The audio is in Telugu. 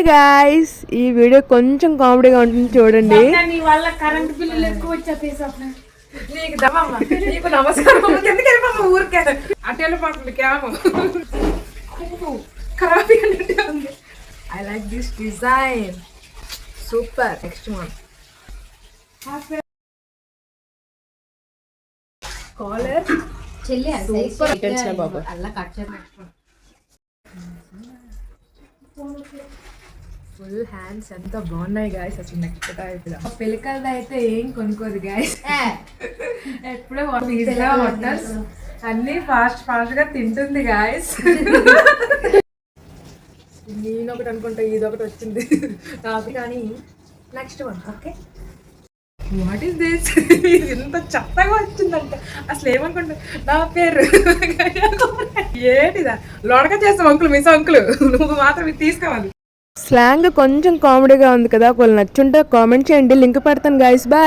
గాయ్స్, ఈ వీడియో కొంచెం కామెడీగా ఉంటుంది చూడండి. I like this design. Super. Next one. Collar. Super. Full hands ఎంత బాగున్నాయి గాయస్. అసలు నెక్స్ట్ టైప్ పిలకలది అయితే ఏం కొనుక్కోదు గాయస్. ఎప్పుడో పిజ్జా వాటర్స్ అన్ని ఫాస్ట్ గా తింటుంది గాయస్. నేను ఒకటి అనుకుంటా, ఇది ఒకటి వచ్చింది నాకు. కానీ next one. Okay, what is this? ఇంత చెత్తగా వచ్చిందంటే అసలు ఏమనుకుంటా నా పేరు ఏంటిదా లోడక చేస్తాం అంకుల్, మిస్ అంకుల్ నువ్వు మాత్రం ఇది తీసుకోవాలి. స్లాంగ్ కొంచెం కామెడీగా ఉంది కదా, ఒకవేళ నచ్చుంటే కామెంట్ చేయండి, లింక్ పెడతాను గాయస్. బాయ్.